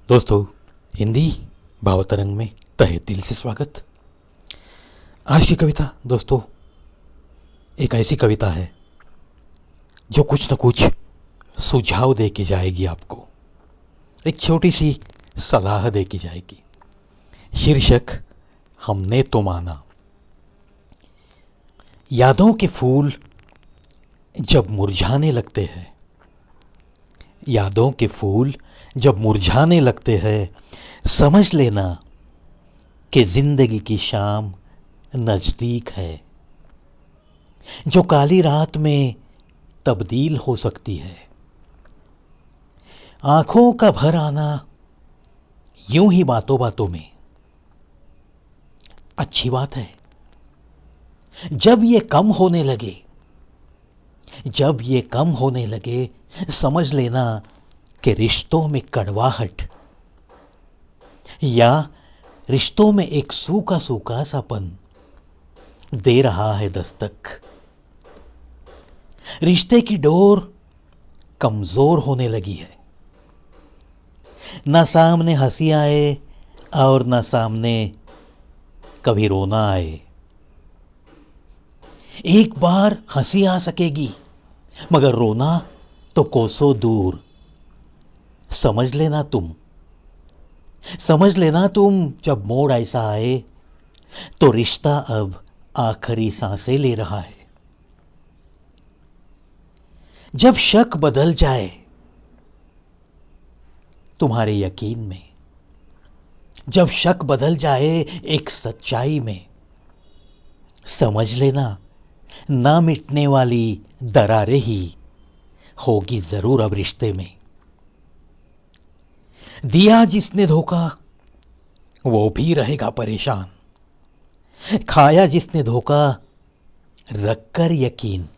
दोस्तों, हिंदी भावतरंग में तहे दिल से स्वागत। आज की कविता दोस्तों एक ऐसी कविता है जो कुछ न कुछ सुझाव दे के जाएगी आपको, एक छोटी सी सलाह दे के जाएगी। शीर्षक हमने तो माना। यादों के फूल जब मुरझाने लगते हैं, यादों के फूल जब मुरझाने लगते हैं, समझ लेना कि जिंदगी की शाम नजदीक है, जो काली रात में तब्दील हो सकती है। आंखों का भर आना यूं ही बातों बातों में अच्छी बात है। जब ये कम होने लगे, जब ये कम होने लगे, समझ लेना कि रिश्तों में कड़वाहट या रिश्तों में एक सूखा सूखा सापन दे रहा है दस्तक। रिश्ते की डोर कमजोर होने लगी है, ना सामने हंसी आए और ना सामने कभी रोना आए। एक बार हंसी आ सकेगी मगर रोना तो कोसों दूर। समझ लेना तुम, समझ लेना तुम, जब मोड़ ऐसा आए तो रिश्ता अब आखिरी सांसें ले रहा है। जब शक बदल जाए तुम्हारे यकीन में, जब शक बदल जाए एक सच्चाई में, समझ लेना ना मिटने वाली दरारें ही होगी जरूर अब रिश्ते में। दिया जिसने धोखा वो भी रहेगा परेशान, खाया जिसने धोखा रखकर यकीन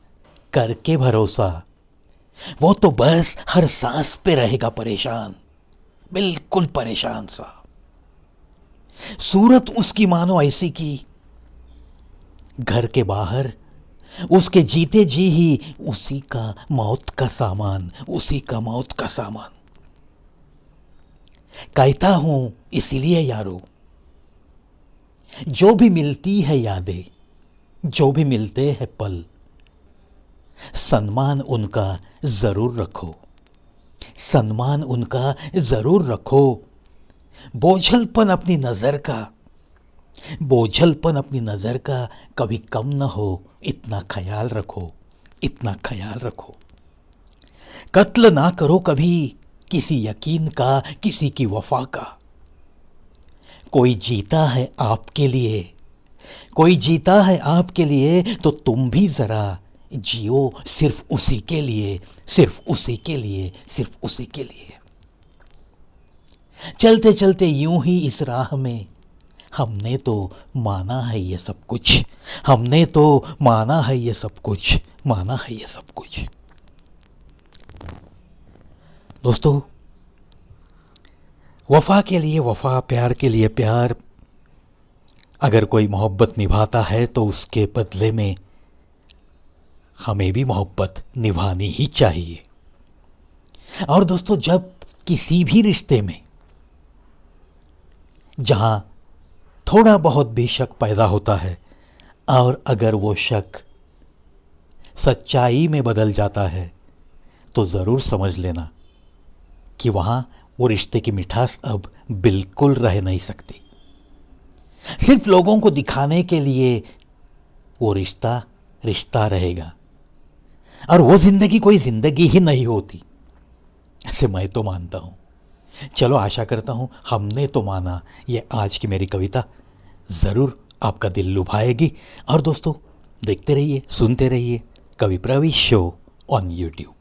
करके भरोसा, वो तो बस हर सांस पे रहेगा परेशान, बिल्कुल परेशान सा। सूरत उसकी मानो ऐसी की, घर के बाहर उसके जीते जी ही उसी का मौत का सामान, उसी का मौत का सामान। कहता हूं इसीलिए यारो, जो भी मिलती है यादें, जो भी मिलते हैं पल, सम्मान उनका जरूर रखो, सम्मान उनका जरूर रखो। बोझलपन अपनी नजर का, बोझलपन अपनी नजर का कभी कम न हो, इतना ख्याल रखो, इतना ख्याल रखो। कत्ल ना करो कभी किसी यकीन का, किसी की वफा का। कोई जीता है आपके लिए, कोई जीता है आपके लिए, तो तुम भी जरा जियो सिर्फ उसी के लिए, सिर्फ उसी के लिए, सिर्फ उसी के लिए। चलते चलते यूं ही इस राह में हमने तो माना है ये सब कुछ, हमने तो माना है ये सब कुछ, माना है ये सब कुछ। दोस्तों, वफा के लिए वफा, प्यार के लिए प्यार, अगर कोई मोहब्बत निभाता है तो उसके बदले में हमें भी मोहब्बत निभानी ही चाहिए। और दोस्तों, जब किसी भी रिश्ते में जहां थोड़ा बहुत भी शक पैदा होता है और अगर वो शक सच्चाई में बदल जाता है तो जरूर समझ लेना कि वहां वो रिश्ते की मिठास अब बिल्कुल रह नहीं सकती। सिर्फ लोगों को दिखाने के लिए वो रिश्ता रिश्ता रहेगा और वो जिंदगी कोई जिंदगी ही नहीं होती, ऐसे मैं तो मानता हूं। चलो, आशा करता हूं हमने तो माना ये आज की मेरी कविता जरूर आपका दिल लुभाएगी। और दोस्तों, देखते रहिए, सुनते रहिए कवि प्रवीश शो ऑन यूट्यूब।